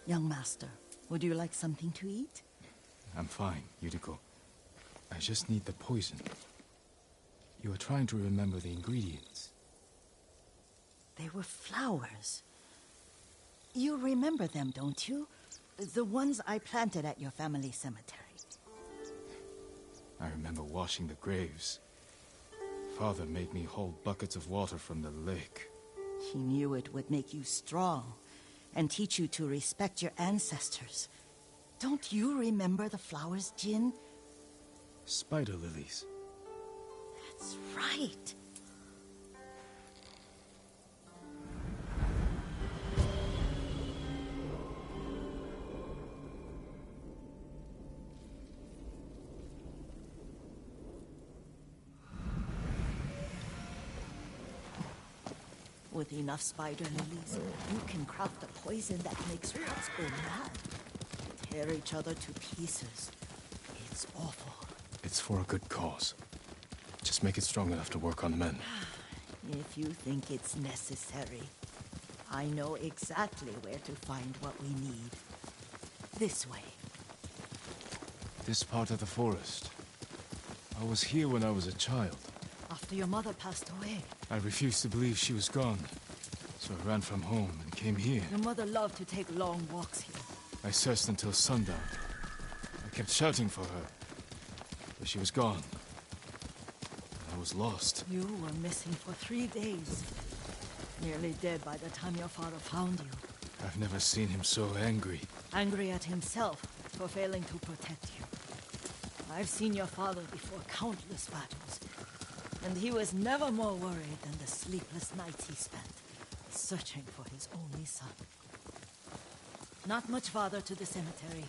Young master, would you like something to eat? I'm fine, Yuriko. I just need the poison. You are trying to remember the ingredients. They were flowers. You remember them, don't you? The ones I planted at your family cemetery. I remember washing the graves. Father made me hold buckets of water from the lake. He knew it would make you strong and teach you to respect your ancestors. Don't you remember the flowers, Jin? Spider lilies. That's right. With enough spider lilies, you can craft a poison that makes rats go mad. Tear each other to pieces. It's awful. It's for a good cause. Just make it strong enough to work on the men. If you think it's necessary, I know exactly where to find what we need. This way. This part of the forest. I was here when I was a child. After your mother passed away. I refused to believe she was gone. So I ran from home and came here. Your mother loved to take long walks here. I searched until sundown. I kept shouting for her. But she was gone. I was lost. You were missing for 3 days. Nearly dead by the time your father found you. I've never seen him so angry. Angry at himself for failing to protect you. I've seen your father before countless battles. And he was never more worried than the sleepless nights he spent searching for his only son. Not much farther to the cemetery.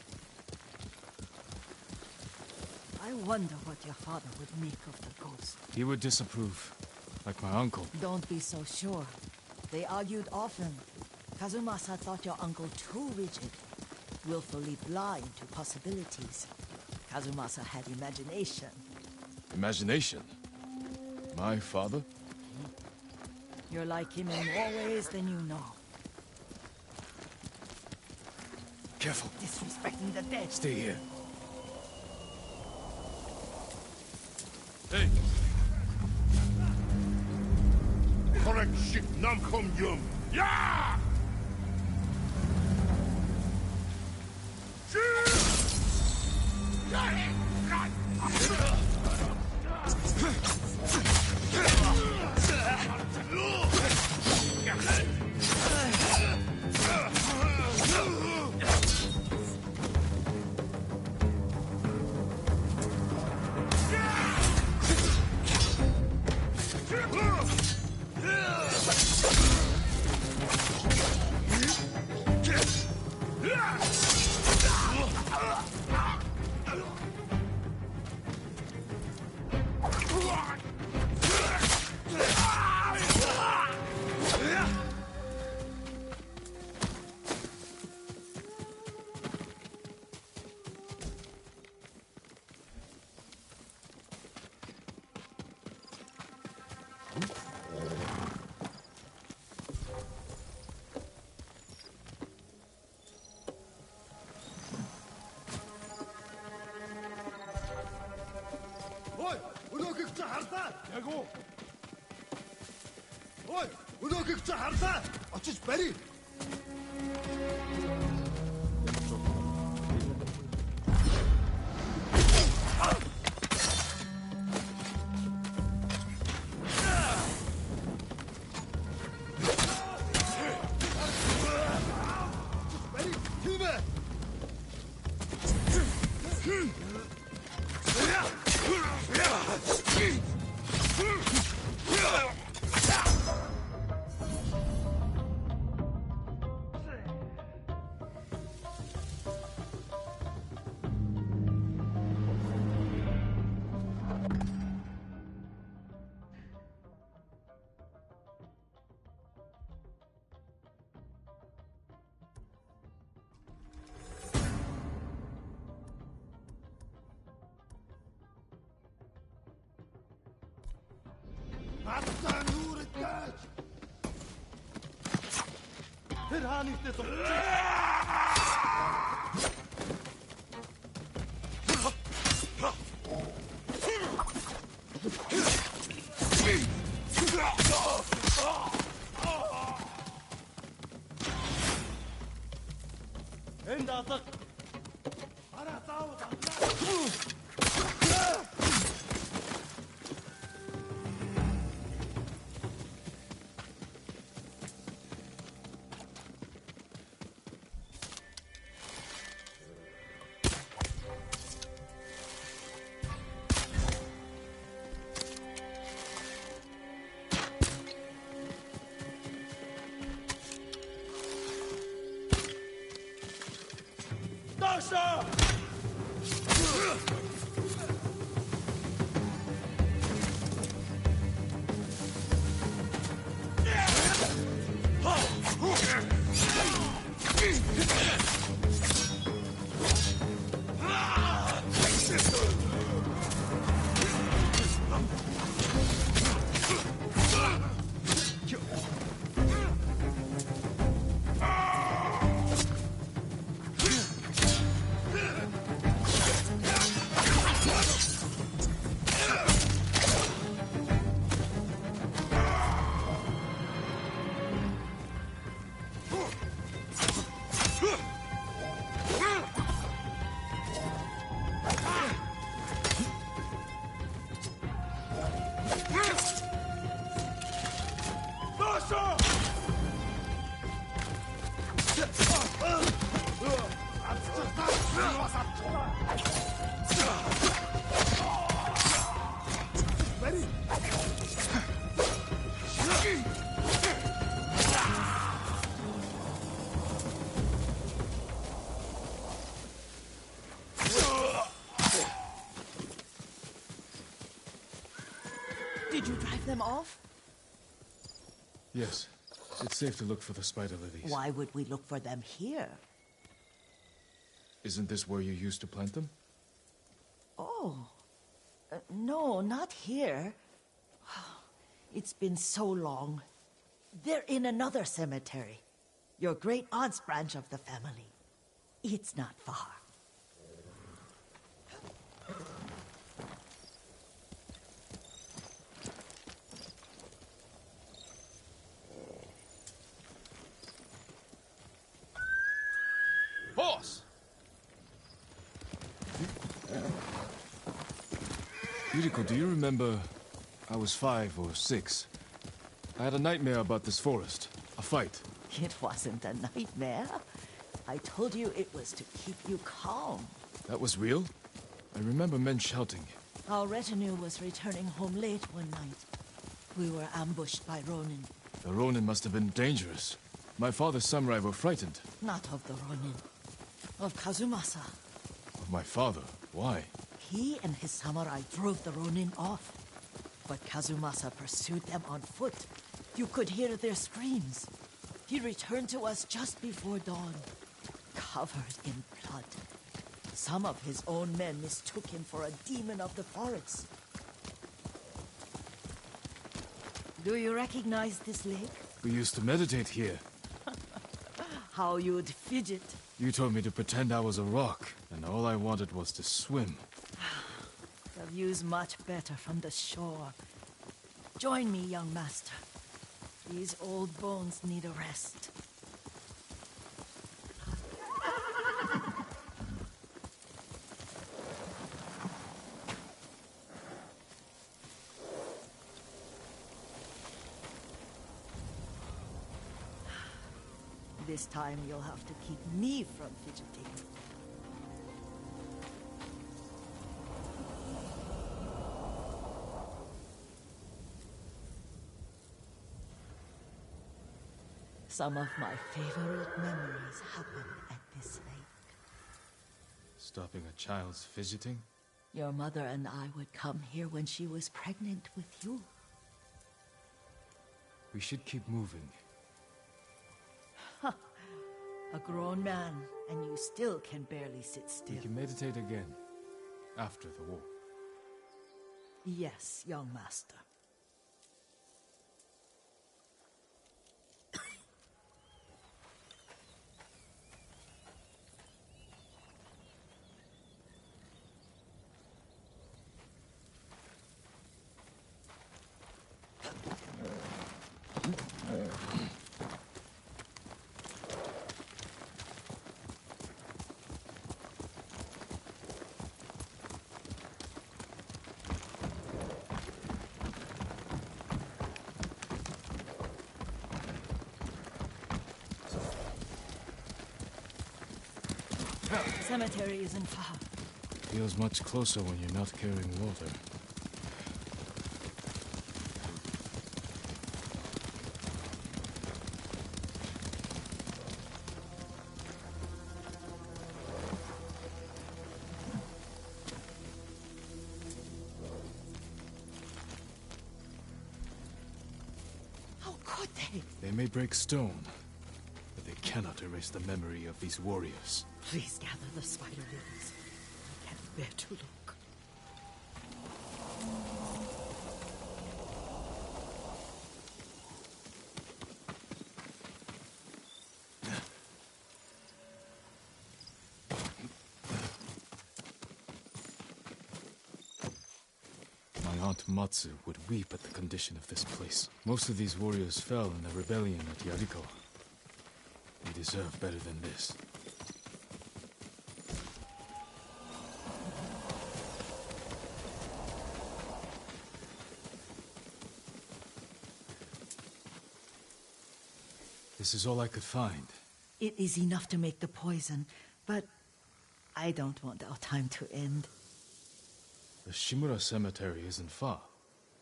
I wonder what your father would make of the ghost. He would disapprove, like my uncle. Don't be so sure. They argued often. Kazumasa thought your uncle too rigid, willfully blind to possibilities. Kazumasa had imagination. Imagination? My father? You're like him in more ways than you know. Careful. Disrespecting the dead. Stay here. Hey! Correct shit nam kom yum. Yeah! Ой, өнөөгч харлаа. Яг уу. Ой, өнөөгч харлаа. Очиж барь. Тэр хааны ихтэй зогсож. Энд алга. Хараа заавал алга. Did you drive them off? Yes. It's safe to look for the spider lilies. Why would we look for them here? Isn't this where you used to plant them? Oh. No, not here. It's been so long. They're in another cemetery. Your great aunt's branch of the family. It's not far. Horse! Yuriko, do you remember? I was 5 or 6. I had a nightmare about this forest. A fight. It wasn't a nightmare. I told you it was to keep you calm. That was real? I remember men shouting. Our retinue was returning home late one night. We were ambushed by Ronin. The Ronin must have been dangerous. My father's samurai were frightened. Not of the Ronin. Of Kazumasa. Of my father? Why? He and his samurai drove the Ronin off. But Kazumasa pursued them on foot. You could hear their screams. He returned to us just before dawn, covered in blood. Some of his own men mistook him for a demon of the forest. Do you recognize this lake? We used to meditate here. How you'd fidget. You told me to pretend I was a rock, and all I wanted was to swim. The view's much better from the shore. Join me, young master. These old bones need a rest. This time you'll have to keep me from fidgeting. Some of my favorite memories happen at this lake. Stopping a child's fidgeting? Your mother and I would come here when she was pregnant with you. We should keep moving. A grown man, and you still can barely sit still. We can meditate again, after the war. Yes, young master. The cemetery isn't far. Feels much closer when you're not carrying water. How could they? They may break stone, but they cannot erase the memory of these warriors. Please gather the spider lilies. I can't bear to look. My aunt Matsu would weep at the condition of this place. Most of these warriors fell in the rebellion at Yariko. They deserve better than this. This is all I could find. It is enough to make the poison, but I don't want our time to end. The Shimura Cemetery isn't far.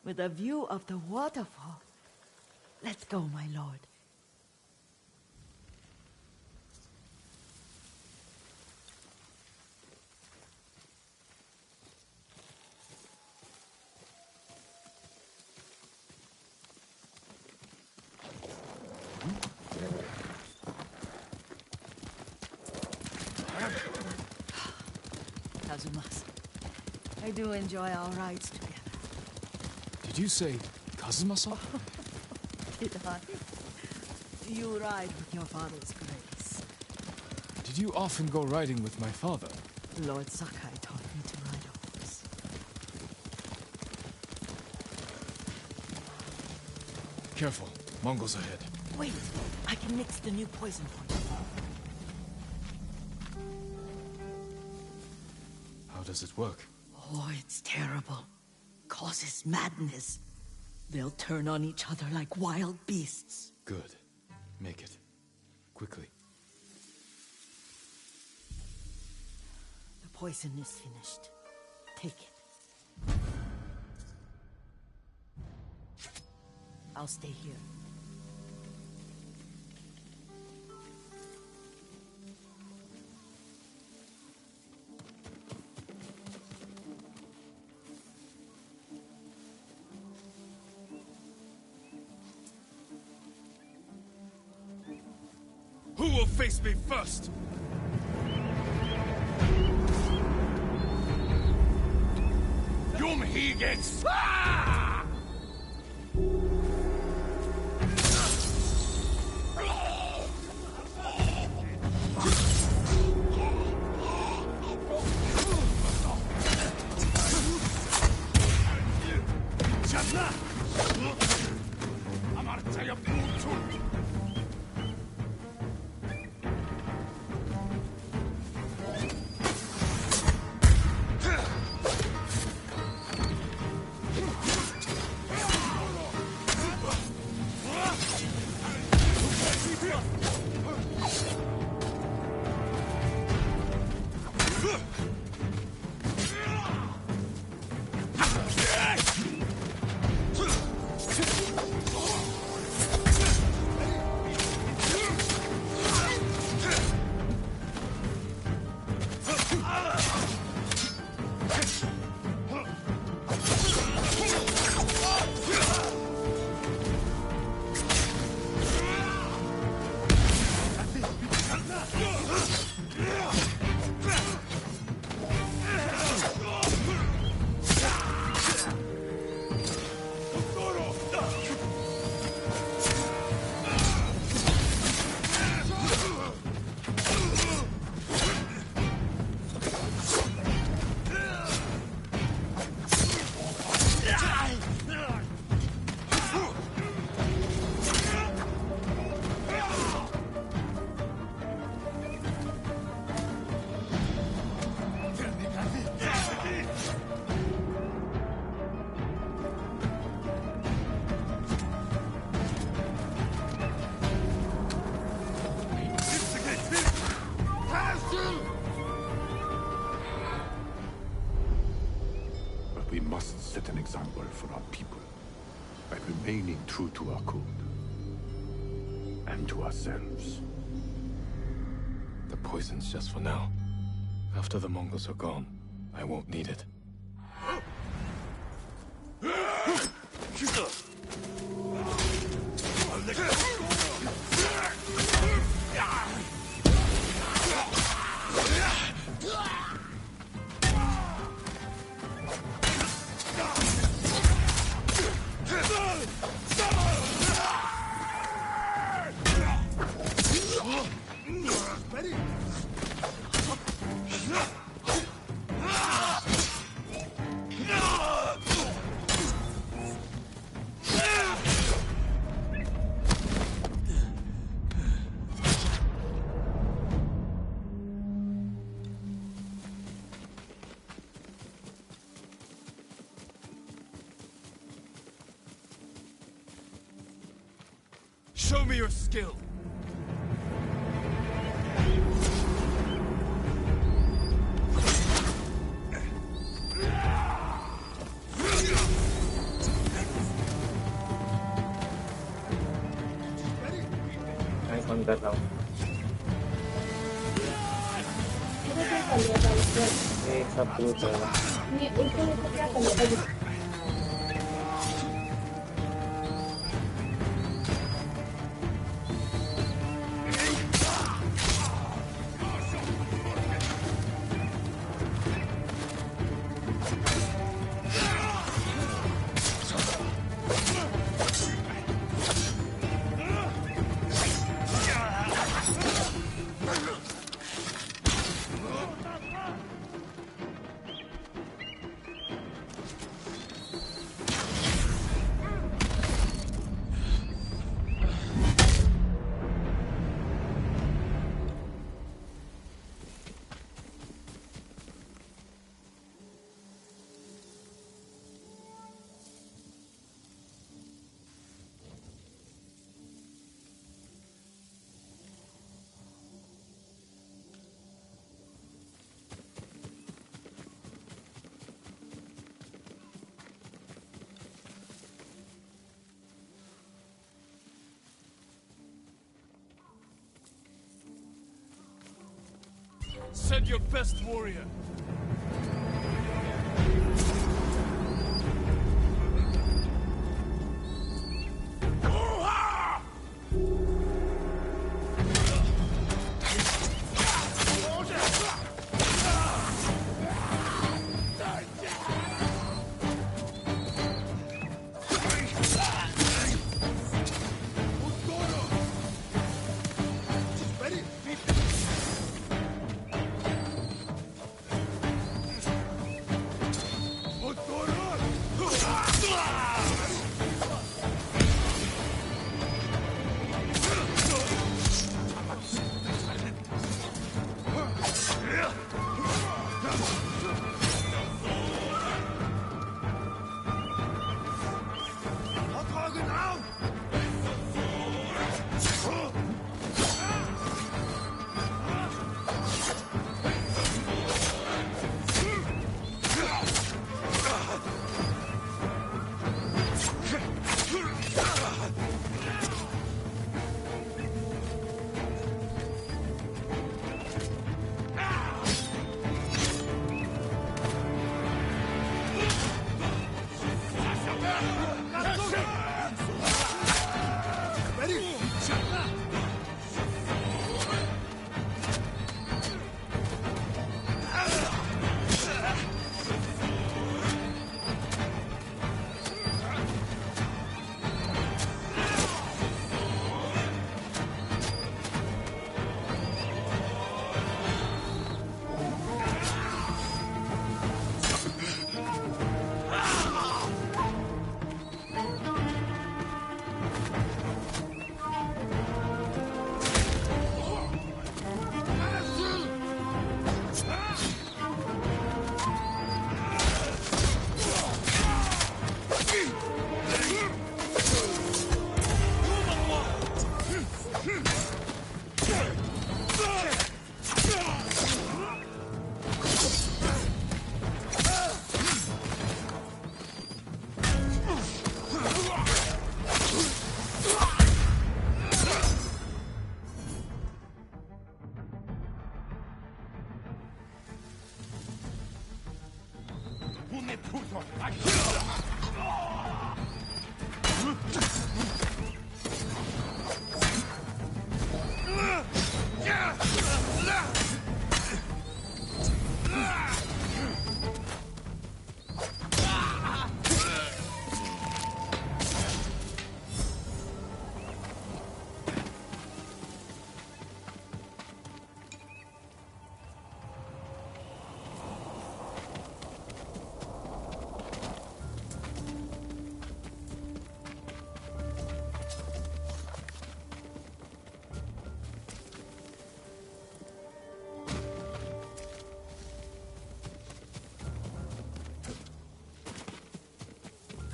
With a view of the waterfall. Let's go, my lord. Kazumas, I do enjoy our rides together. Did you say Kazuma-san? Did I? You ride with your father's grace. Did you often go riding with my father? Lord Sakai taught me to ride a horse. Careful, Mongols ahead. Wait, I can mix the new poison for you. How does it work? Oh, it's terrible. Causes madness. They'll turn on each other like wild beasts. Good. Make it. Quickly. The poison is finished. Take it. I'll stay here. Who will face me first? Yum he gets. Ah! set an example for our people by remaining true to our code and to ourselves. The poison's just for now. After the Mongols are gone, I won't need it. Show me your skill! Nice one, that now. एक सब दूर चला ये ऊपर ऊपर क्या करना है Send your best warrior!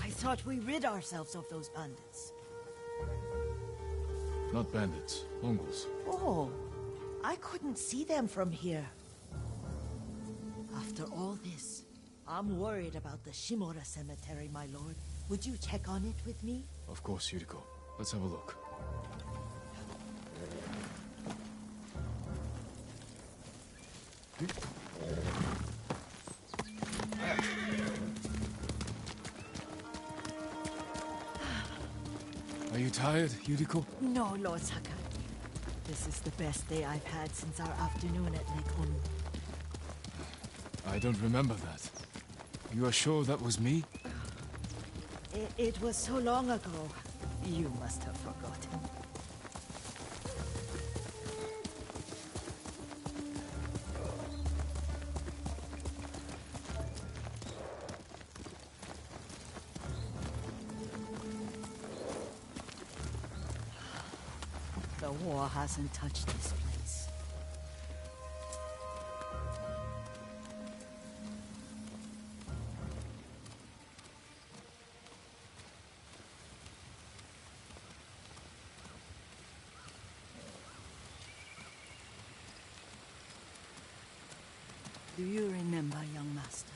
I thought we rid ourselves of those bandits. Not bandits, Mongols. Oh, I couldn't see them from here. After all this, I'm worried about the Shimura cemetery, my lord. Would you check on it with me? Of course, Yuriko. Let's have a look. Are you tired, Yuriko? No, Lord Sakai. This is the best day I've had since our afternoon at Lake Unu. I don't remember that. You are sure that was me? It was so long ago. You must have forgotten. The war hasn't touched this place. Do you remember, young master?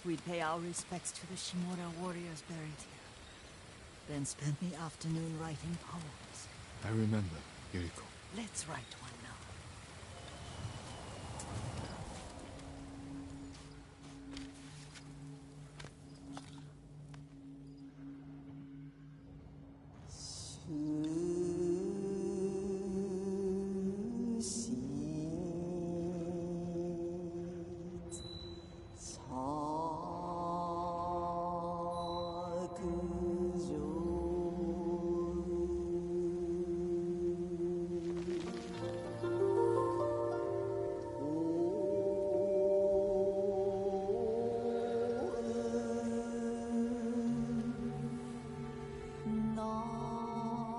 We'd pay our respects to the Shimura warriors buried here, then spend the afternoon writing poems. I remember, Yuriko. Let's write one now.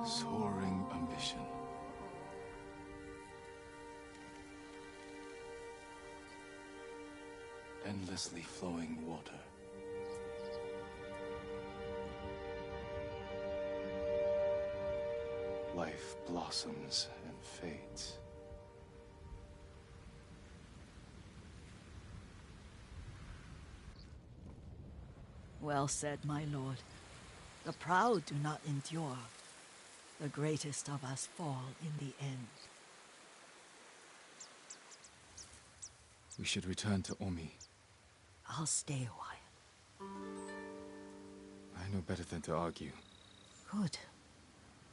Soaring ambition. Endlessly flowing water. Life blossoms and fades. Well said, my lord. The proud do not endure. The greatest of us fall in the end. We should return to Omi. I'll stay a while. I know better than to argue. Good.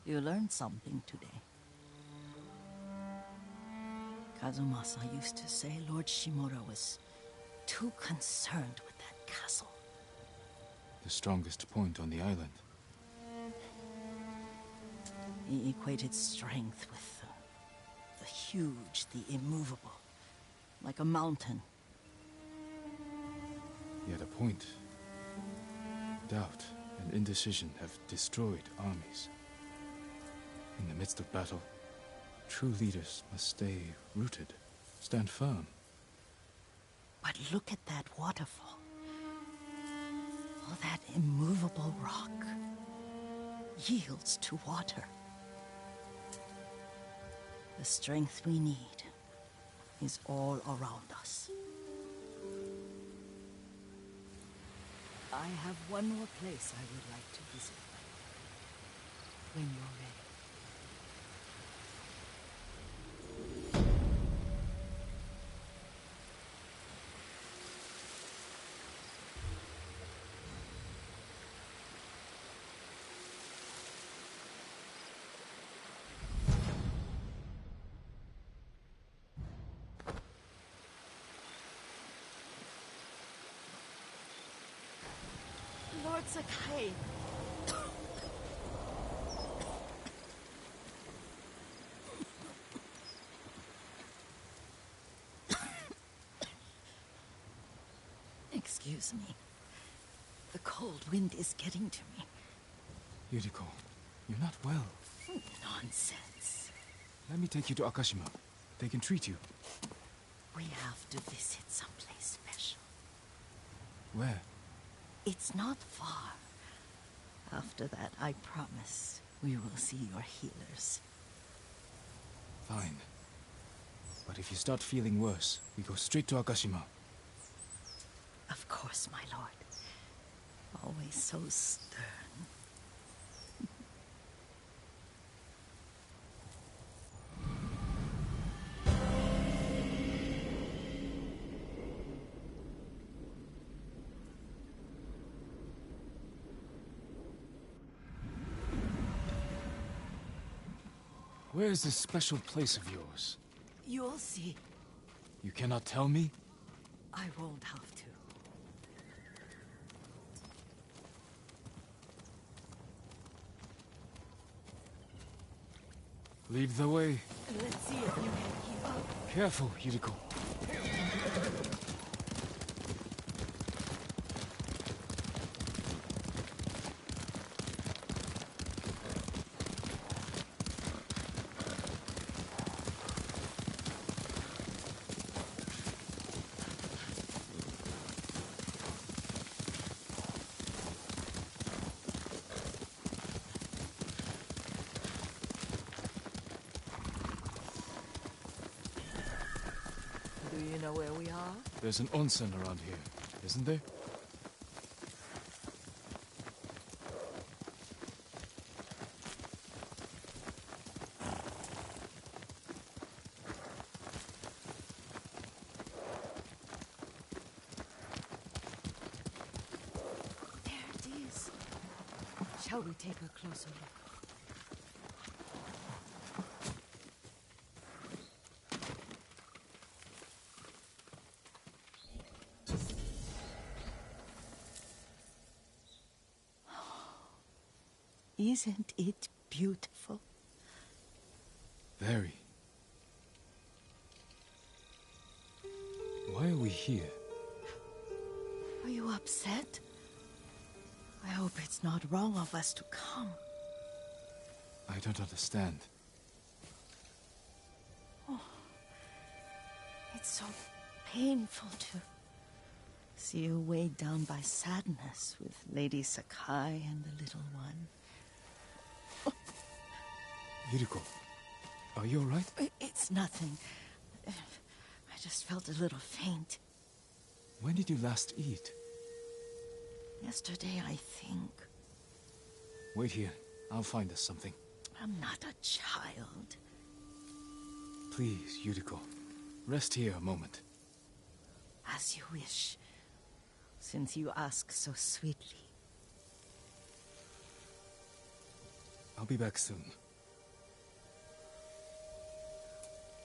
You learned something today. Kazumasa used to say Lord Shimura was too concerned with that castle. The strongest point on the island. He equated strength with the huge, the immovable, like a mountain. Yet a point. Doubt and indecision have destroyed armies. In the midst of battle, true leaders must stay rooted, stand firm. But look at that waterfall. All that immovable rock yields to water. The strength we need is all around us. I have one more place I would like to visit. When you're ready. Lord Sakai. Excuse me. The cold wind is getting to me. Yuriko, you're not well. Nonsense. Let me take you to Akashima. They can treat you. We have to visit someplace special. Where? It's not far. After that, I promise we will see your healers. Fine. But if you start feeling worse, we go straight to Akashima. Of course, my lord. Always so stern. Where is this special place of yours? You'll see. You cannot tell me? I won't have to. Lead the way. Let's see if you can heal. Careful, Yuriko. Do you know where we are? There's an onsen around here, isn't there? There it is. Shall we take a closer look? Isn't it beautiful? Very. Why are we here? Are you upset? I hope it's not wrong of us to come. I don't understand. It's so painful to see you weighed down by sadness with Lady Sakai and the little one. Yuriko, are you alright? It's nothing. I just felt a little faint. When did you last eat? Yesterday, I think. Wait here. I'll find us something. I'm not a child. Please, Yuriko. Rest here a moment. As you wish, since you ask so sweetly. I'll be back soon.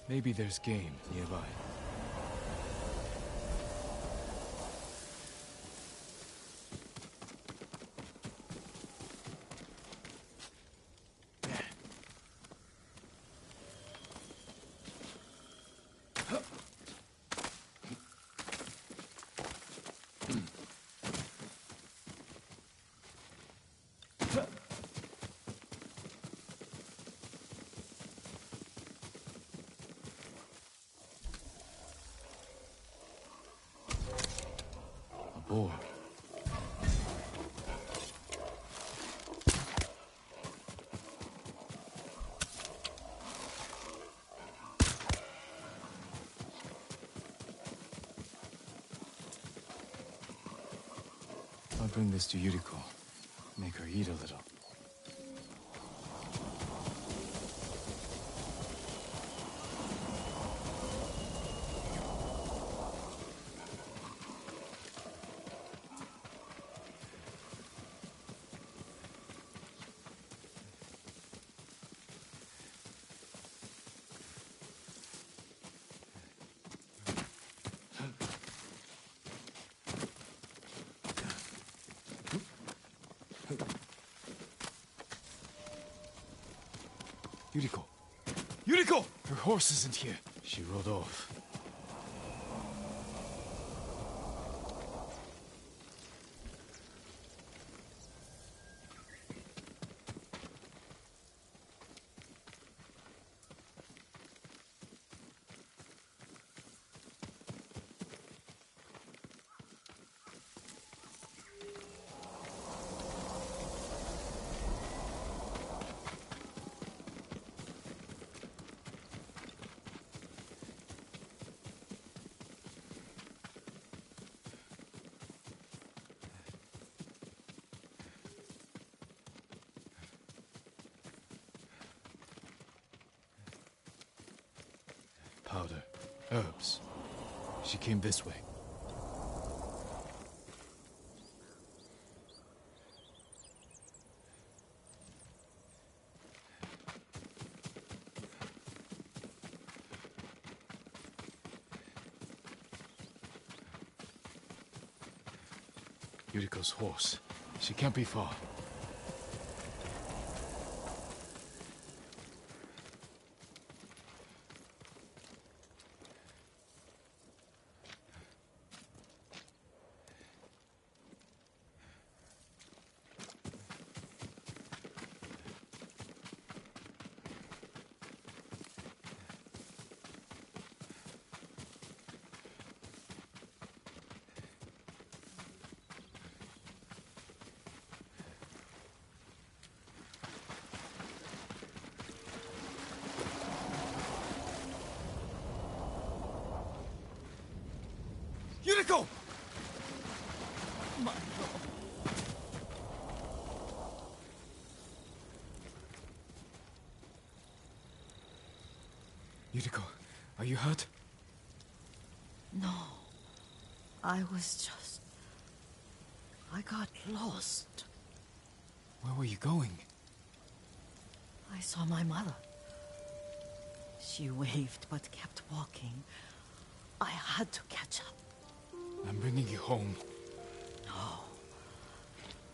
Maybe there's game nearby. A boar. I'll bring this to Yuriko. Make her eat a little. Yuriko! Yuriko! Her horse isn't here. She rode off. Powder. Herbs. She came this way. Yuriko's horse. She can't be far. Yuriko! My lord. Yuriko, are you hurt? No. I got lost. Where were you going? I saw my mother. She waved but kept walking. I had to catch up. I'm bringing you home. No.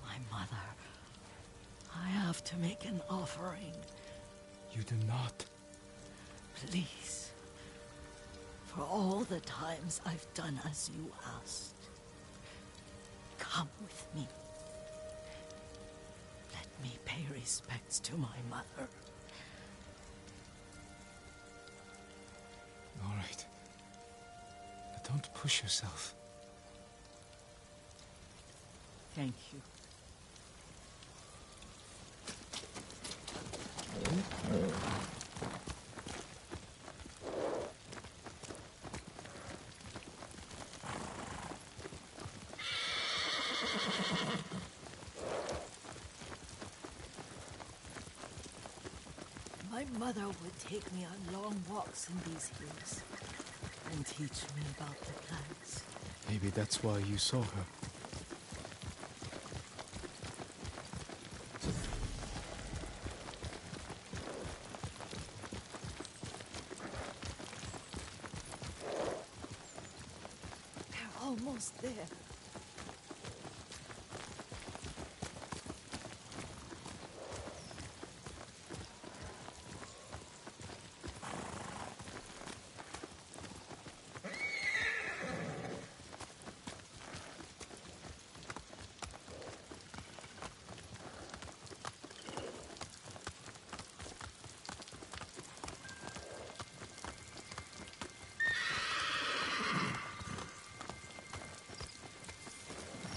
My mother. I have to make an offering. You do not. Please. For all the times I've done as you asked. Come with me. Let me pay respects to my mother. All right. But don't push yourself. Thank you. My mother would take me on long walks in these hills and teach me about the plants. Maybe that's why you saw her. They're almost there.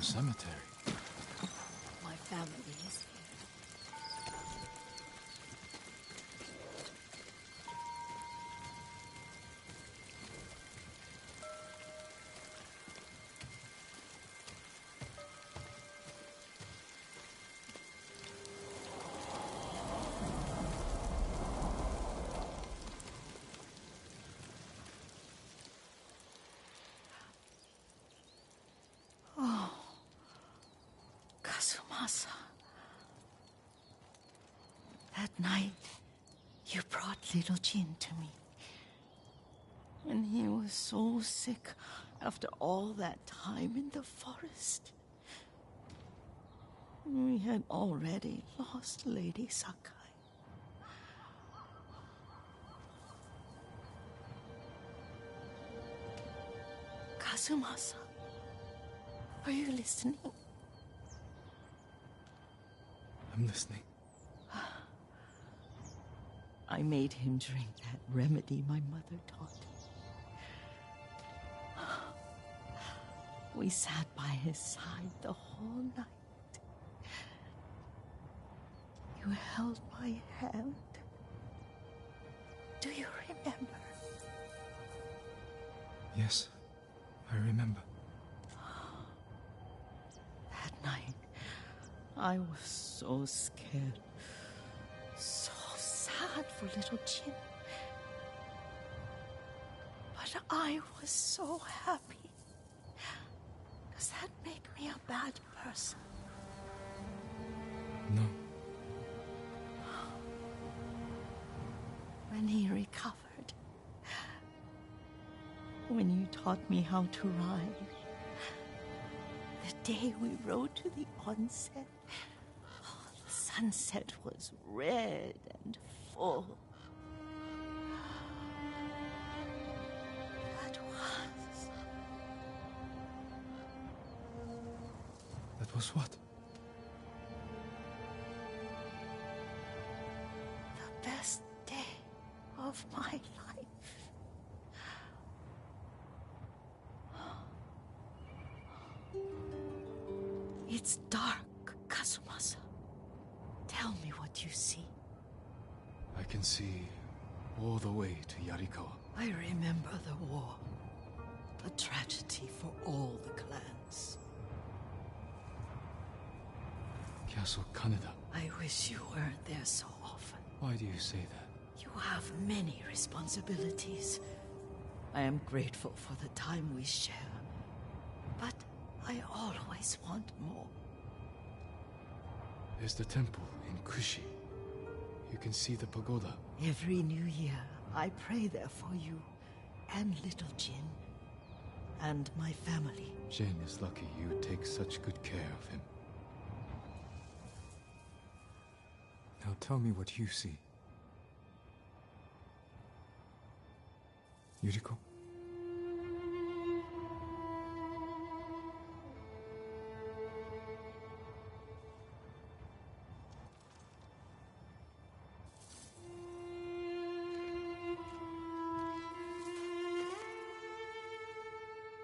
Cemetery. My family is here. Kazumasa. That night, you brought little Jin to me. And he was so sick after all that time in the forest. We had already lost Lady Sakai. Kazumasa, are you listening? I'm listening. I made him drink that remedy my mother taught. We sat by his side the whole night. You held my hand. Do you remember? Yes, I remember. That night, I was so scared, so sad for little Jin. But I was so happy. Does that make me a bad person? No. When he recovered, when you taught me how to ride, the day we rode to the onset, the sunset was red and full. That was what? The best day of my life. It's dark, Kazumasa. Tell me what you see. I can see all the way to Yarikawa. I remember the war. A tragedy for all the clans. Castle Kaneda. I wish you weren't there so often. Why do you say that? You have many responsibilities. I am grateful for the time we share. But I always want more. There's the temple in Kushi. You can see the pagoda. Every new year, I pray there for you and little Jin and my family. Jin is lucky you take such good care of him. Now tell me what you see. Yuriko?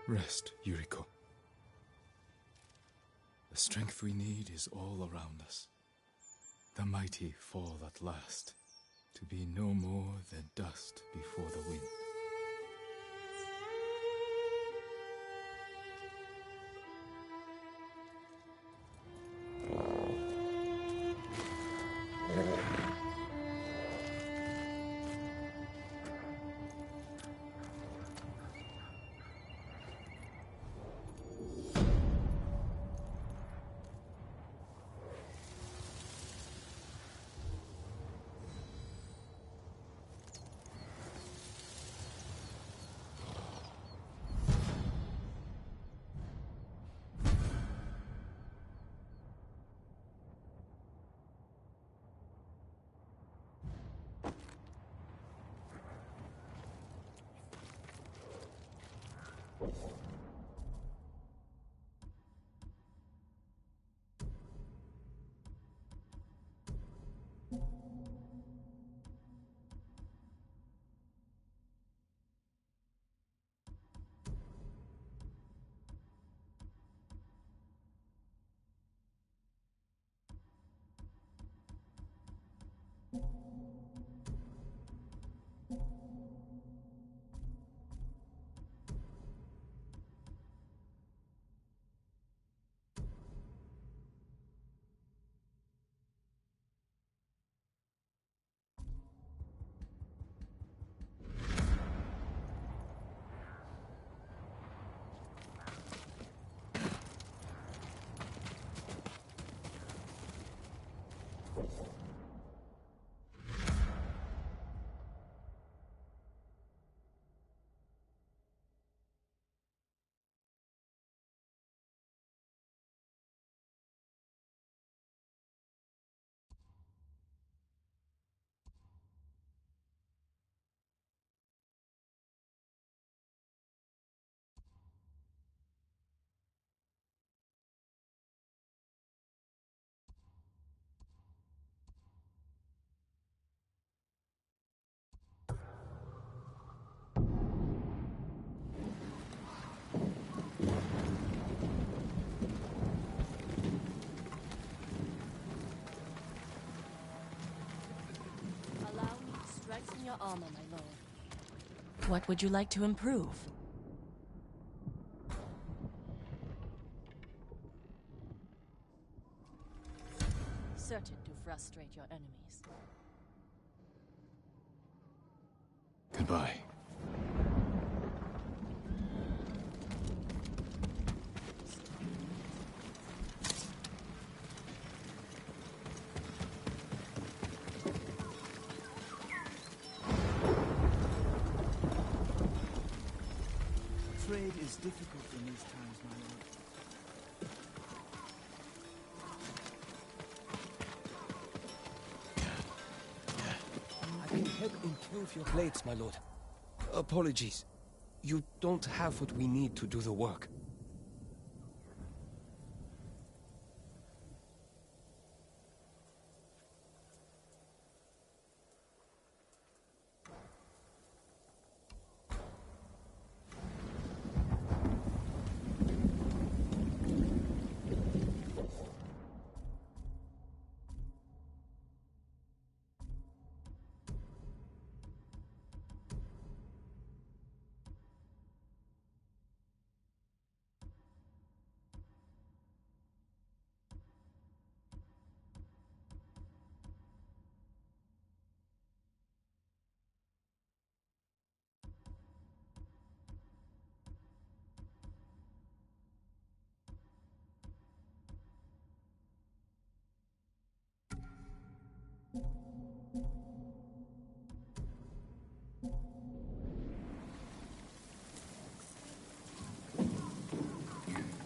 Rest, Yuriko. The strength we need is all around us. The mighty fall at last, to be no more than dust before the wind. armor, my lord. What would you like to improve? Certain to frustrate your enemies. Goodbye. Trade is difficult in these times, my lord. I can help improve your blades, my lord. Apologies. You don't have what we need to do the work.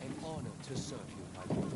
An honor to serve you, my lord.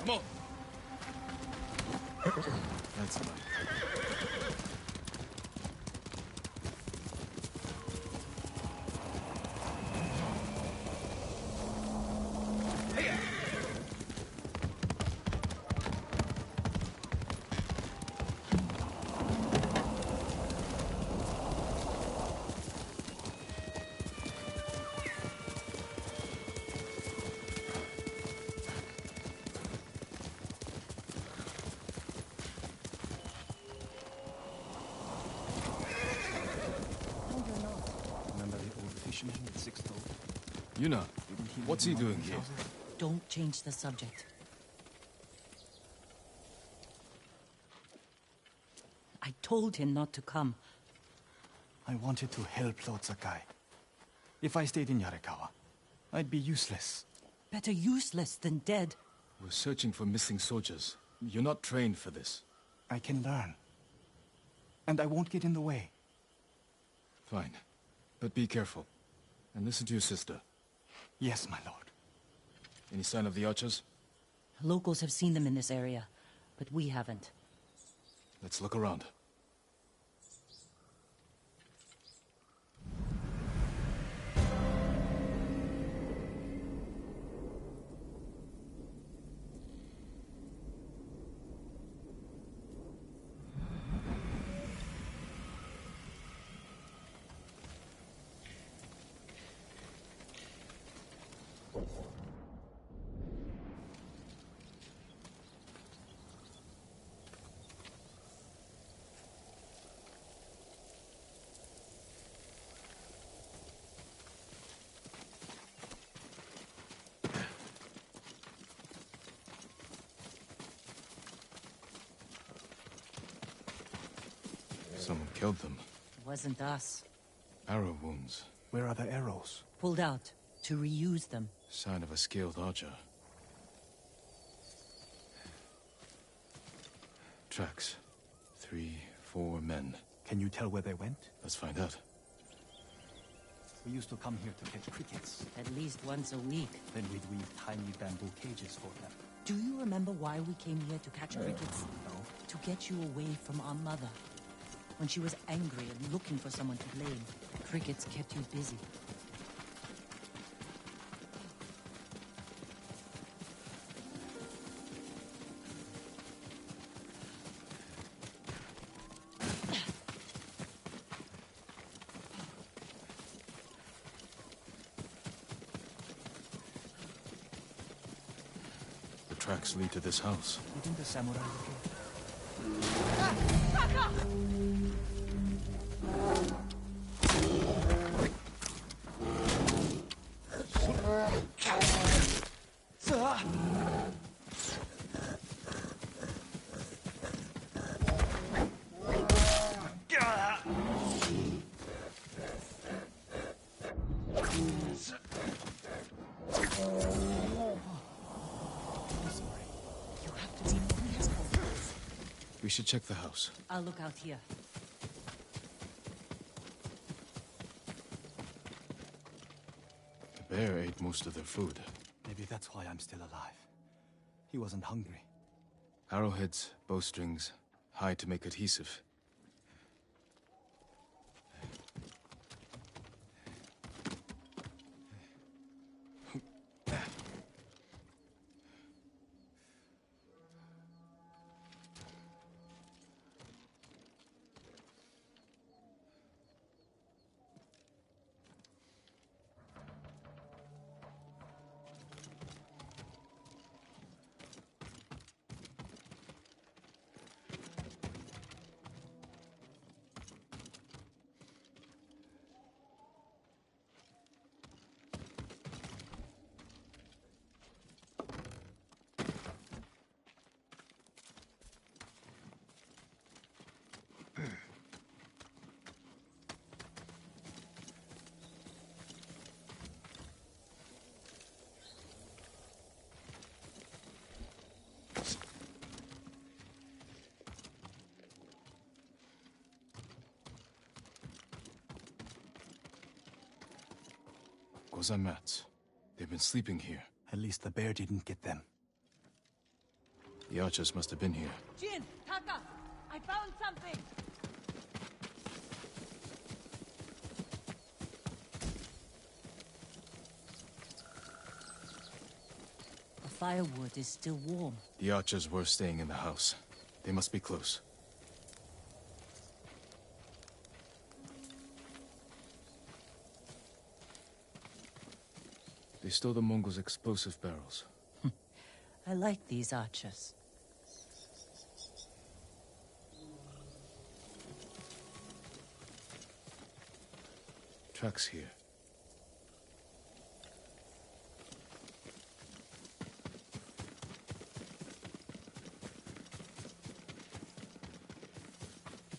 Come on. That's fine. Yuna, what's he doing here? Don't change the subject. I told him not to come. I wanted to help Lord Sakai. If I stayed in Yarikawa, I'd be useless. Better useless than dead. We're searching for missing soldiers. You're not trained for this. I can learn. And I won't get in the way. Fine. But be careful. And listen to your sister. Yes, my lord. Any sign of the archers? Locals have seen them in this area, but we haven't. Let's look around. Someone killed them. It wasn't us. Arrow wounds. Where are the arrows? Pulled out to reuse them. Sign of a skilled archer. Tracks. 3, 4 men. Can you tell where they went? Let's find out. We used to come here to catch crickets. At least once a week. Then we'd weave tiny bamboo cages for them. Do you remember why we came here to catch crickets? No. To get you away from our mother. When she was angry and looking for someone to blame, crickets kept you busy. The tracks lead to this house. You think the samurai will get? We should check the house. I'll look out here. The bear ate most of their food. Maybe that's why I'm still alive. He wasn't hungry. Arrowheads, bowstrings, hide to make adhesive. Goza mats. They've been sleeping here. At least the bear didn't get them. The archers must have been here. Jin! Taka! I found something! The firewood is still warm. The archers were staying in the house. They must be close. They stole the Mongols' explosive barrels. I like these archers. Tracks here.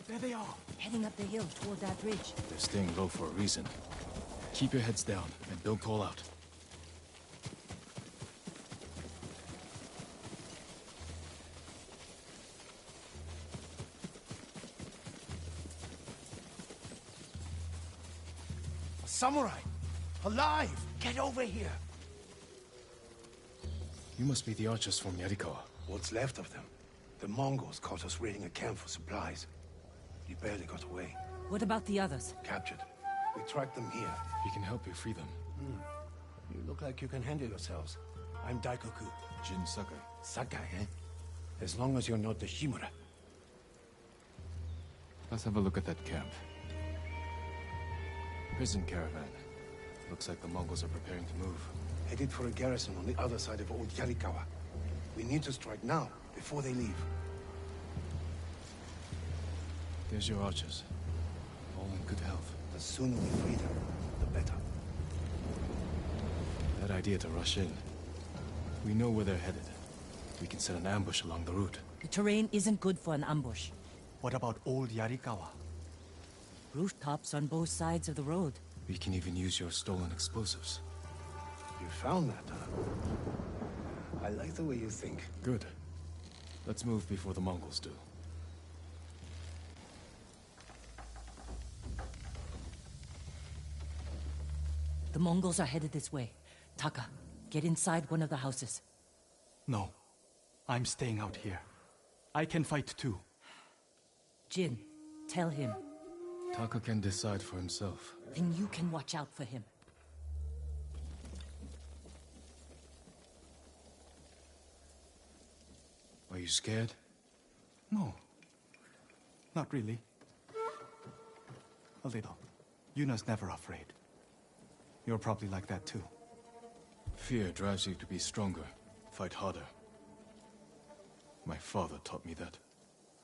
There they are. Heading up the hill toward that ridge. They're staying low for a reason. Keep your heads down and don't call out. samurai! Alive! Get over here! You must be the archers from Yarikawa. What's left of them? The Mongols caught us raiding a camp for supplies. We barely got away. What about the others? Captured. We tracked them here. We can help you free them. You look like you can handle yourselves. I'm Daikoku. Jin Sakai. Sakai, eh? As long as you're not the Shimura. Let's have a look at that camp. Prison caravan. Looks like the Mongols are preparing to move. Headed for a garrison on the other side of Old Yarikawa. We need to strike now, before they leave. There's your archers. All in good health. The sooner we free them, the better. That idea to rush in. We know where they're headed. We can set an ambush along the route. The terrain isn't good for an ambush. What about Old Yarikawa? Rooftops on both sides of the road. We can even use your stolen explosives. You found that, huh? I like the way you think. Good. Let's move before the Mongols do. The Mongols are headed this way. Taka, get inside one of the houses. No. I'm staying out here. I can fight too. Jin, tell him. Taka can decide for himself. Then you can watch out for him. Are you scared? No. Not really. A little. Yuna's never afraid. You're probably like that too. Fear drives you to be stronger, fight harder. My father taught me that.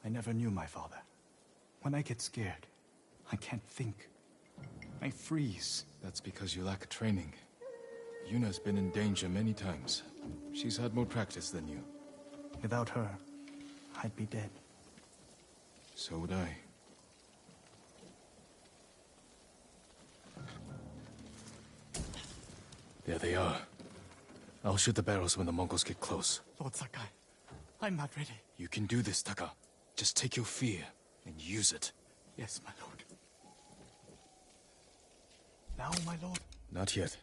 I never knew my father. When I get scared, I can't think. I freeze. That's because you lack training. Yuna's been in danger many times. She's had more practice than you. Without her, I'd be dead. So would I. There they are. I'll shoot the barrels when the Mongols get close. Lord Sakai, I'm not ready. You can do this, Taka. Just take your fear and use it. Yes, my lord. Now, my lord? Not yet.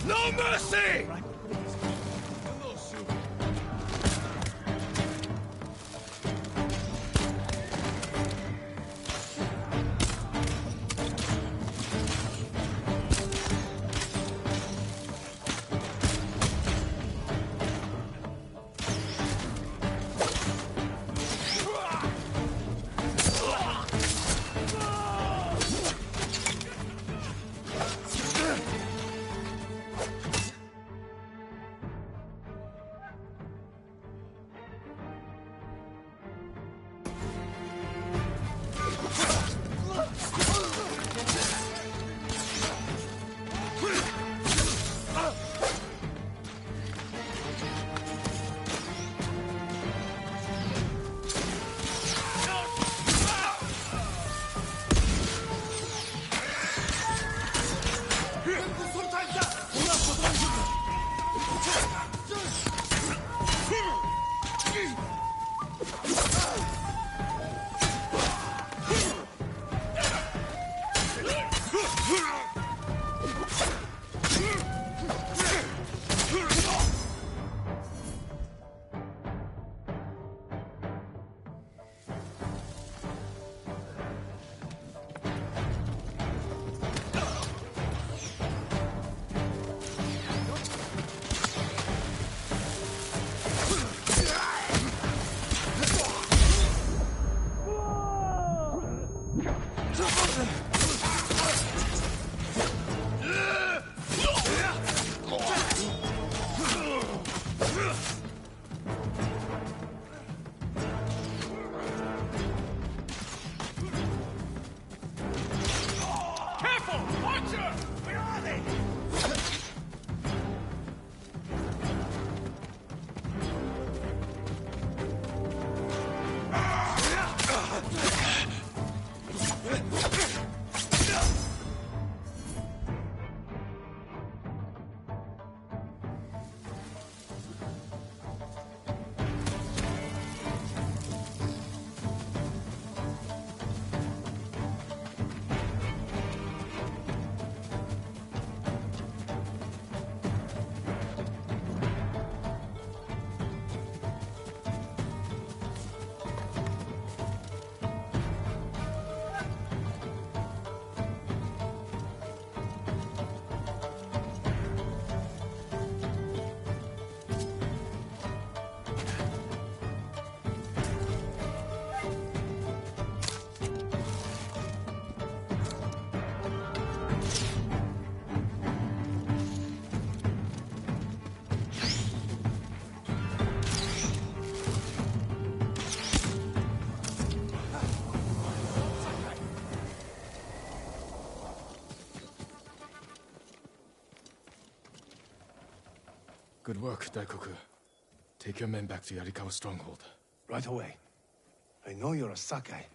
No mercy! Right. Good work, Daikoku. Take your men back to Yarikawa stronghold. Right away. I know you're a Sakai,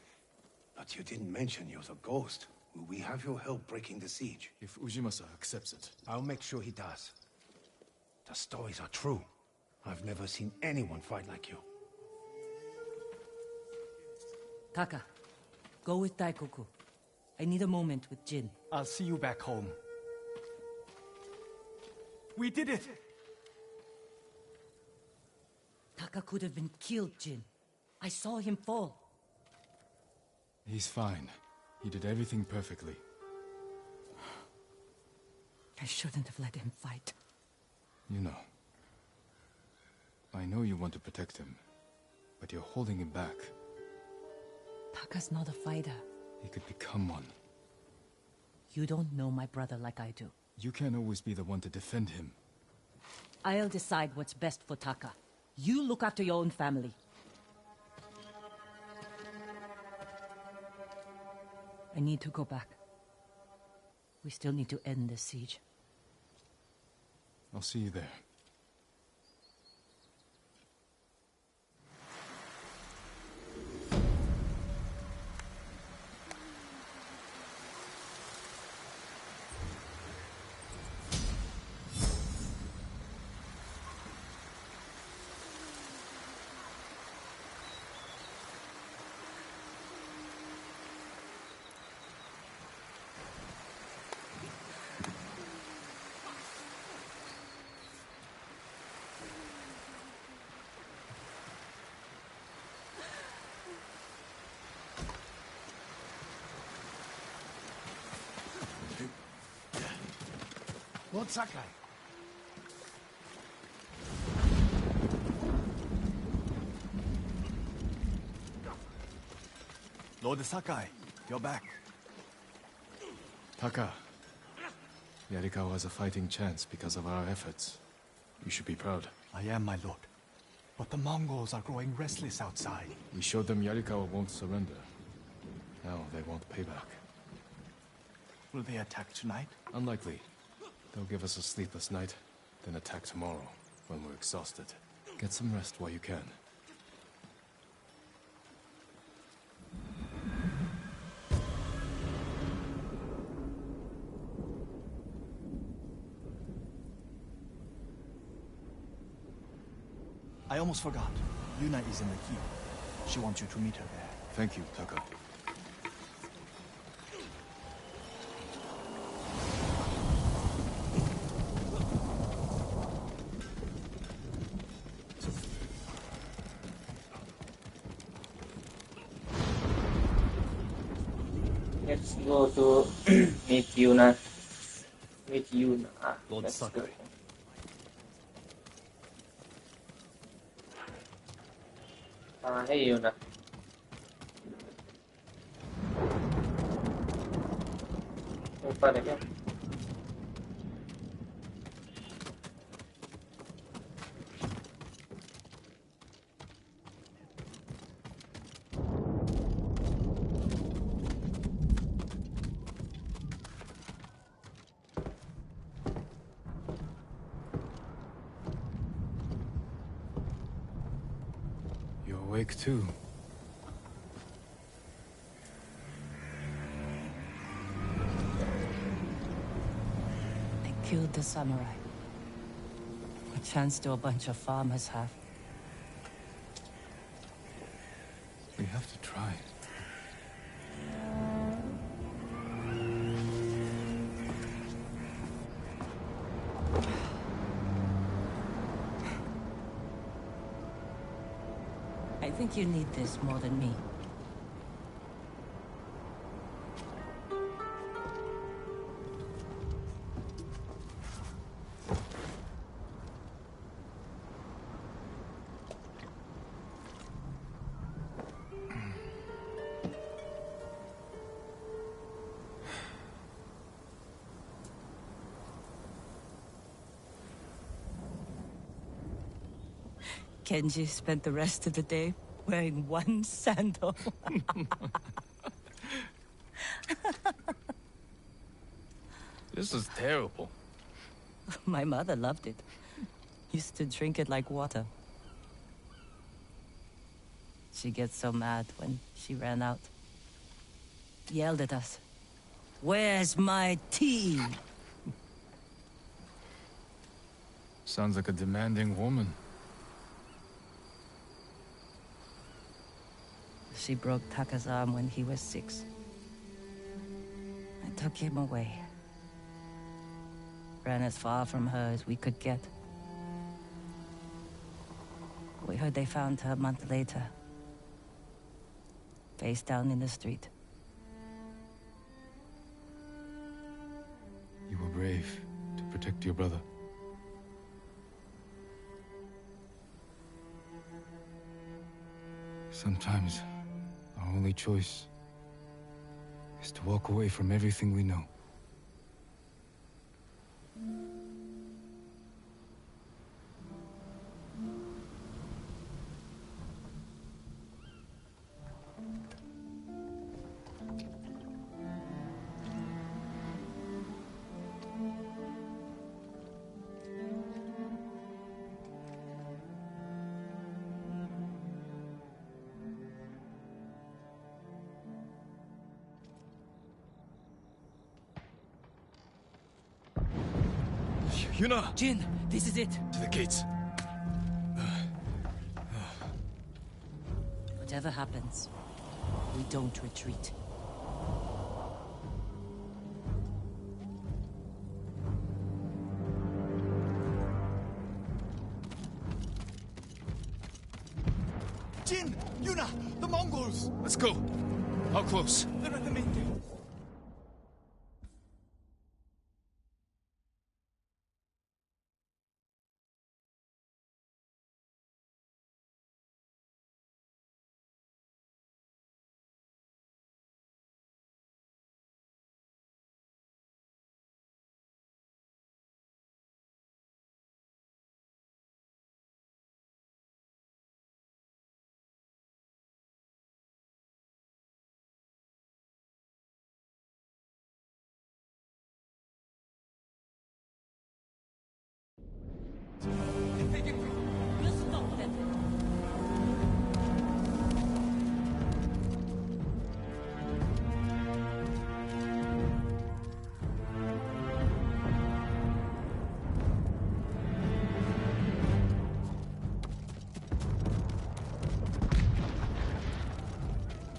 but you didn't mention you're a ghost. Will we have your help breaking the siege? If Ujimasa accepts it. I'll make sure he does. The stories are true. I've never seen anyone fight like you. Taka, go with Daikoku. I need a moment with Jin. I'll see you back home. We did it! Taka could have been killed, Jin. I saw him fall. He's fine. He did everything perfectly. I shouldn't have let him fight. You know. I know you want to protect him, but you're holding him back. Taka's not a fighter. He could become one. You don't know my brother like I do. You can't always be the one to defend him. I'll decide what's best for Taka. You look after your own family. I need to go back. We still need to end this siege. I'll see you there. Lord Sakai. Lord Sakai, you're back. Taka. Yarikawa has a fighting chance because of our efforts. You should be proud. I am, my lord. But the Mongols are growing restless outside. We showed them Yarikawa won't surrender. Now they won't pay back. Will they attack tonight? Unlikely. They'll give us a sleepless night, then attack tomorrow, when we're exhausted. Get some rest while you can. I almost forgot. Yuna is in the queue. She wants you to meet her there. Thank you, Taka. Let's go to meet Yuna. Meet Yuna. Lord Let's Sakai. go. Hey Yuna. ऊपर है क्या? You're awake too. Killed the samurai. A chance to a bunch of farmers have. We have to try. I think you need this more than me. Kenji spent the rest of the day wearing one sandal. This is terrible. My mother loved it. Used to drink it like water. She gets so mad when she ran out. Yelled at us. Where's my tea? Sounds like a demanding woman. She broke Taka's arm when he was 6. I took him away. Ran as far from her as we could get. We heard they found her a month later. Face down in the street. You were brave to protect your brother. Sometimes, our only choice is to walk away from everything we know. Yuna! Jin, this is it. To the gates. Whatever happens, we don't retreat. Jin! Yuna! The Mongols! Let's go. How close? They're at the main gate. We'll stop them.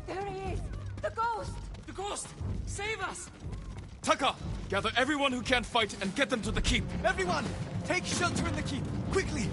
There he is! The ghost! The ghost! Save us! Taka! Gather everyone who can't fight and get them to the keep. Everyone! Take shelter in the keep! Quickly!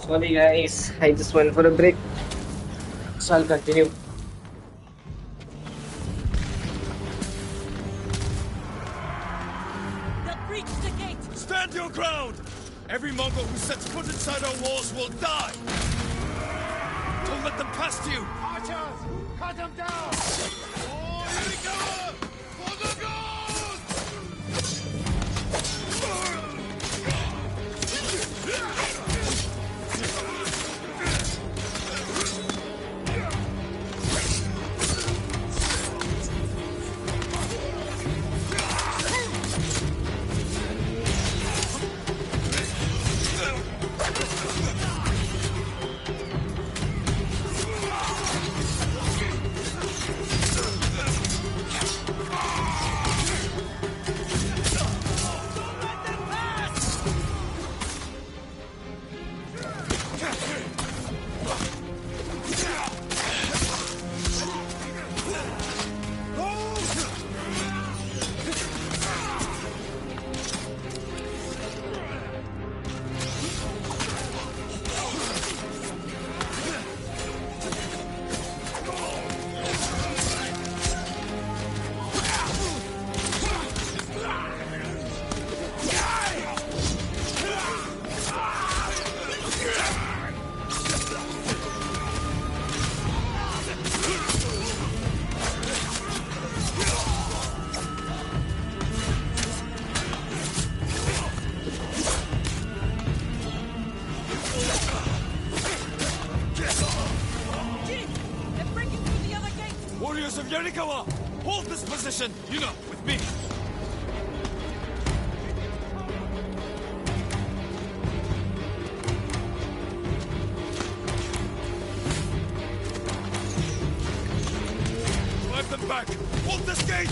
Sorry guys, I just went for a break. So I'll continue. They'll breach the gate! Stand your ground! Every Mongol who sets foot inside our walls will die! Don't let them past you! Archers! Cut them down! Oh, here they come! For the gold! Warriors of Yarikawa, hold this position! You know, with me! Drive them back! Hold this gate!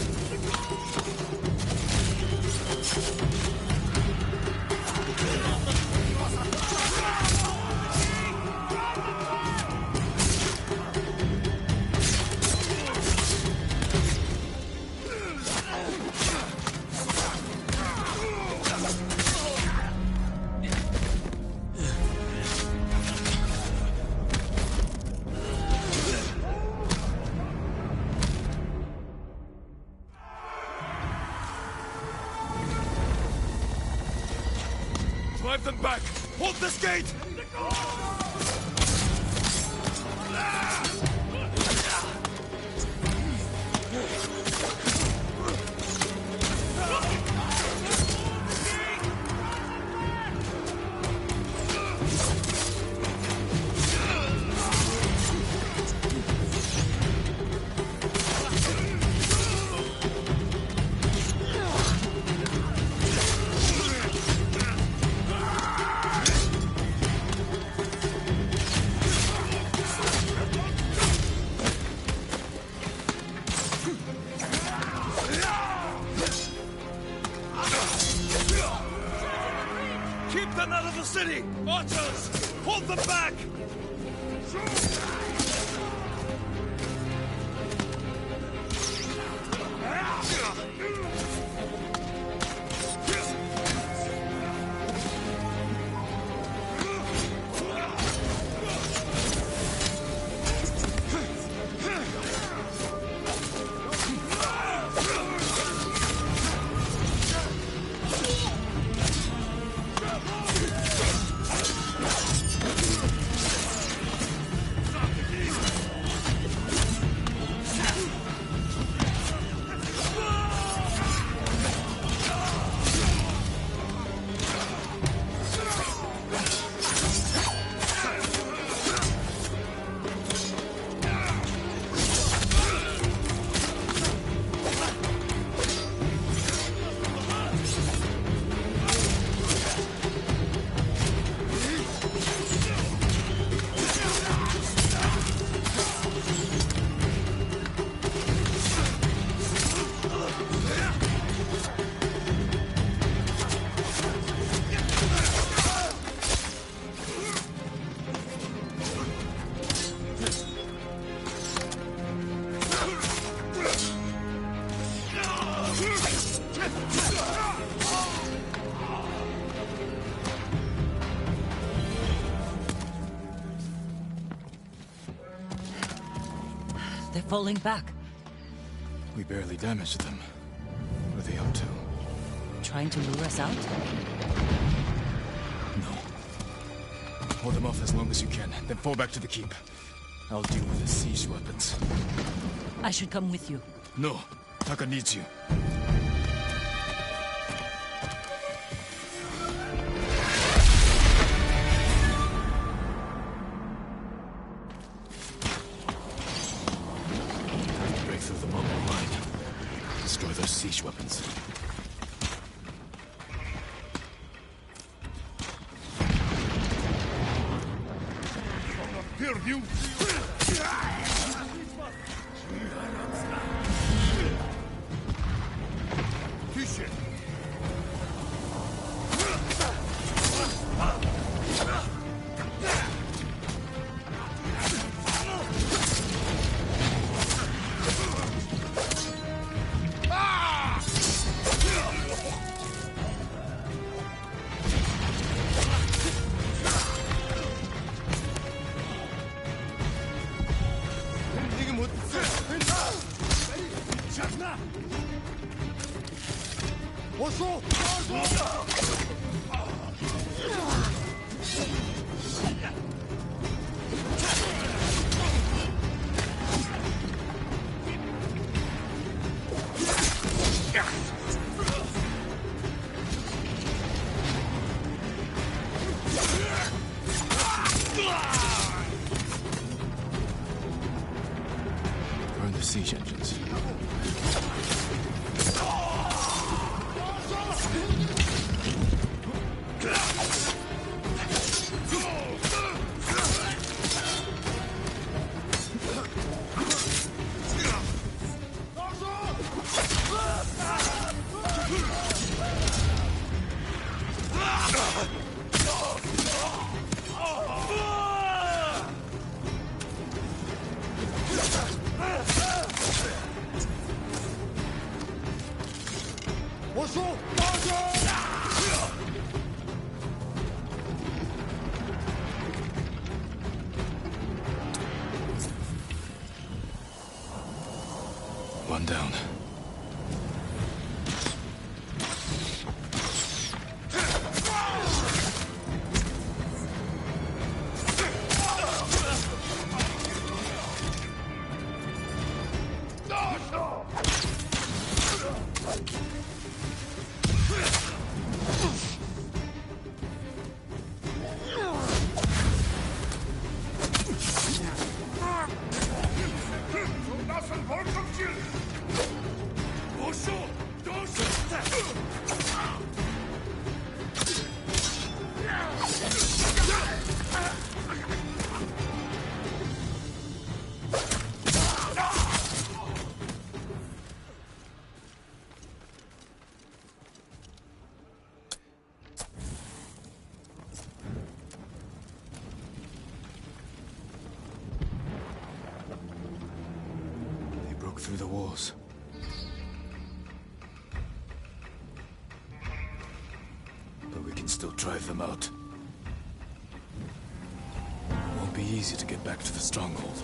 Drive them back! Hold this gate! Keep them out of the city! Archers! Hold them back! They're falling back. We barely damaged them. What are they up to? Trying to lure us out? No. Hold them off as long as you can, then fall back to the keep. I'll deal with the siege weapons. I should come with you. No. Taka needs you. Time to break through the Mongol line. Destroy those siege weapons. Purview! Burn the siege engines. One down. Through the walls. But we can still drive them out. It won't be easy to get back to the stronghold.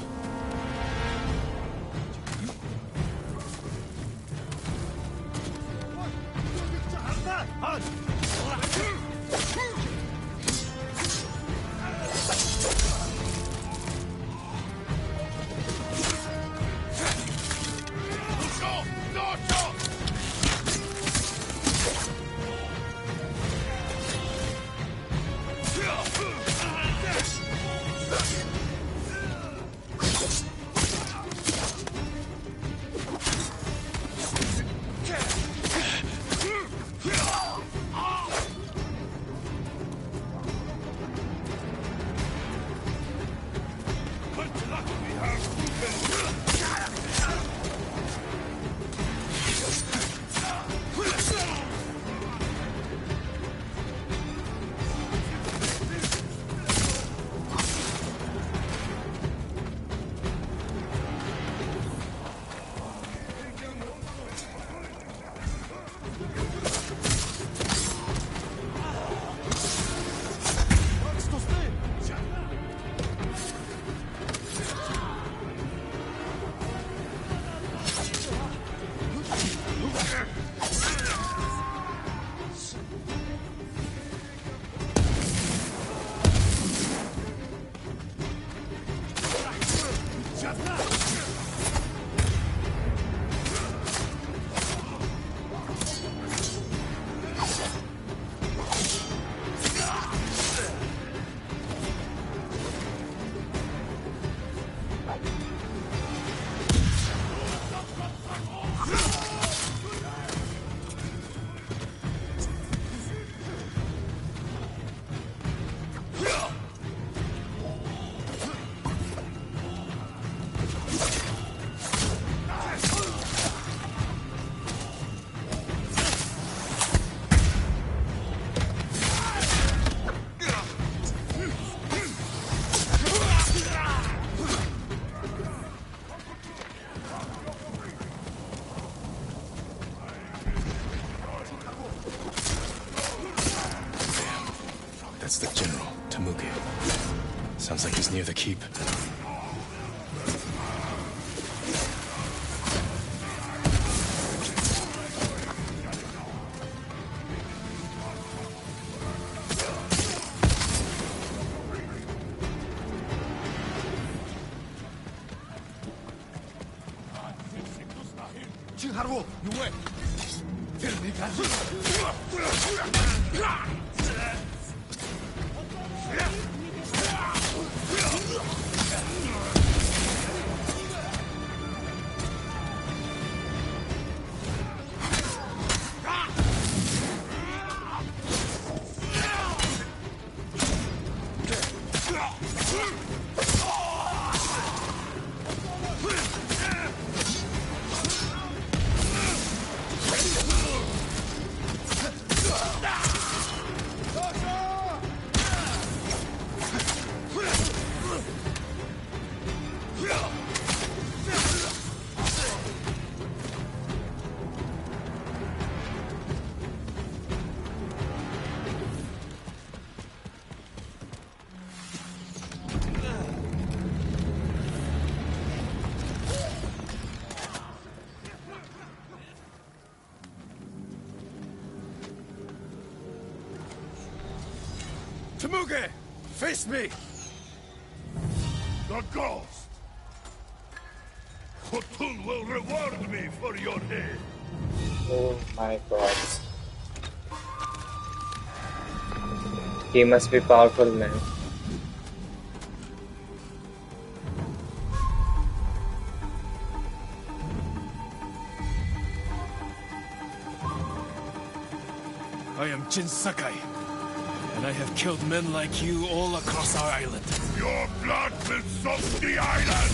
That's the general, Tamuke. Sounds like he's near the keep. Tamuke! Face me! The ghost! Khotun will reward me for your head. Oh my god. He must be powerful, man. I am Jin Sakai, and I have killed men like you all across our island. Your blood will soak the island!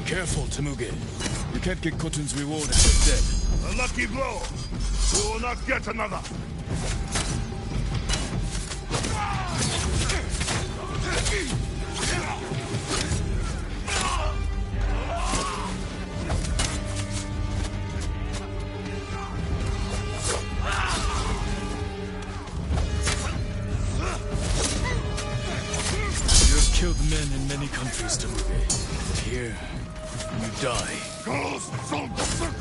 Careful, Tamuge. You can't get Khotun's reward if you're dead. A lucky blow! You will not get another! You have killed men in many countries, Tamuge. But here, you die. Ghost of Tsushima!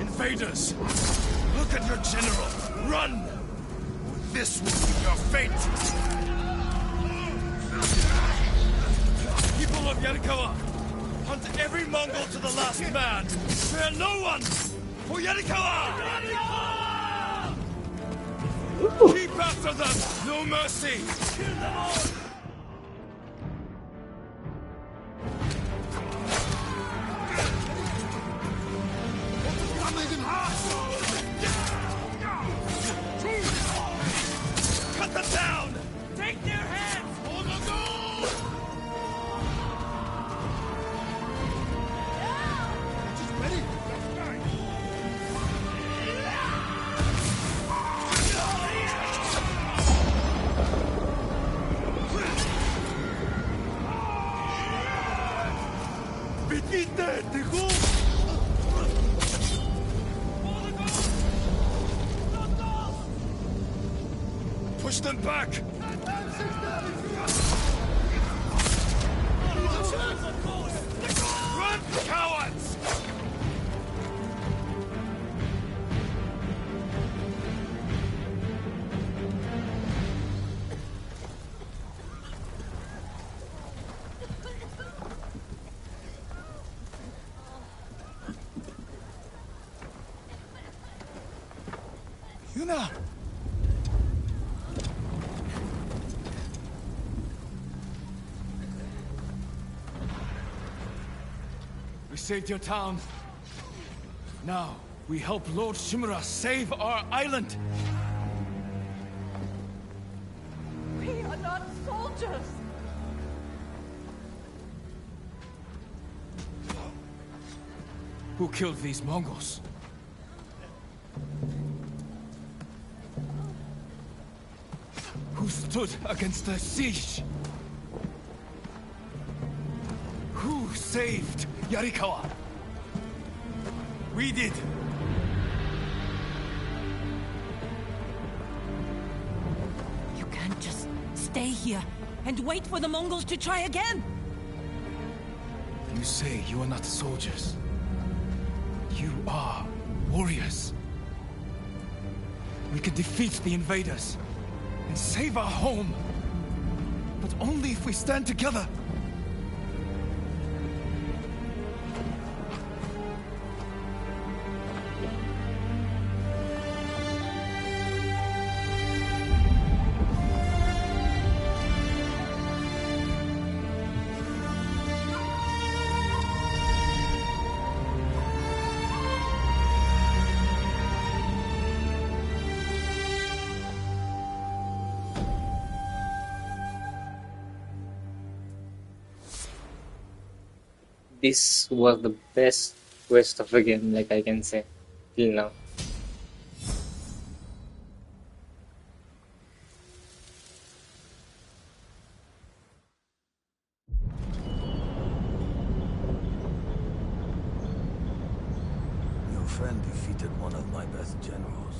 Invaders! Look at your general! Run! This will be your fate! People of Yarikawa, Hunt every Mongol to the last man! Spare no one! For Yarikawa! Keep after them! No mercy! Kill them all! Cut them down! Take their heads! Бегите! Бегу! Push them back! Run, cowards! Yuna! We saved your town. Now, we help Lord Shimura save our island! We are not soldiers! Who killed these Mongols? Who stood against the siege? Who saved Yarikawa? We did! You can't just stay here and wait for the Mongols to try again! You say you are not soldiers. You are warriors. We can defeat the invaders and save our home. But only if we stand together. This was the best quest of the game, like I can say, till now. Your friend defeated one of my best generals.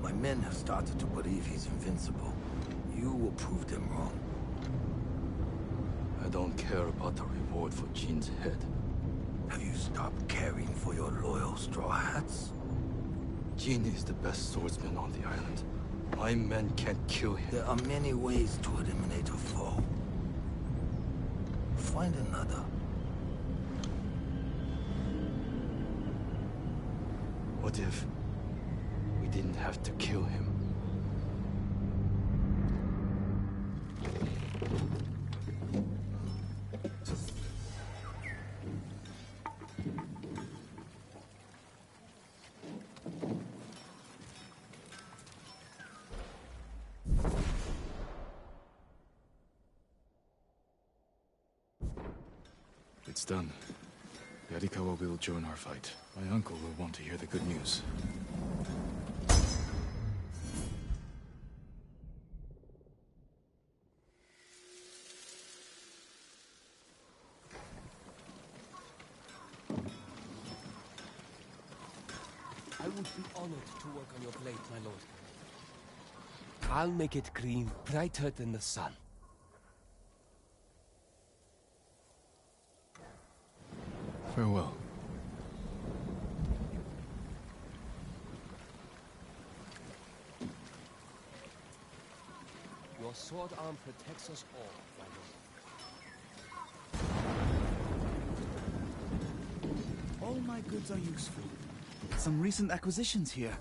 My men have started to believe he's invincible. You will prove them wrong. I don't care about the reward for Jin's head. Have you stopped caring for your loyal Straw Hats? Jin is the best swordsman on the island. My men can't kill him. There are many ways to eliminate a foe. Find another. What if we didn't have to kill him? It's done. Yarikawa will join our fight. My uncle will want to hear the good news. I would be honored to work on your blade, my lord. I'll make it green, brighter than the sun. Farewell. Your sword arm protects us all, my lord. my goods are useful. Some recent acquisitions here.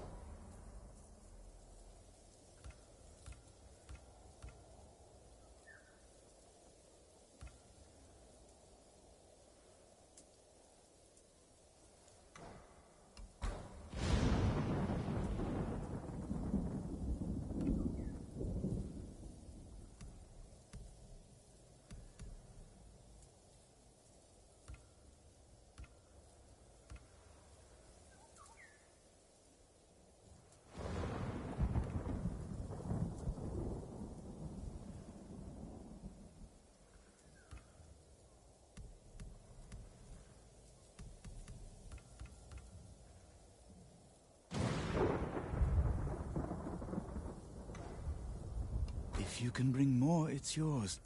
If you can bring more, it's yours.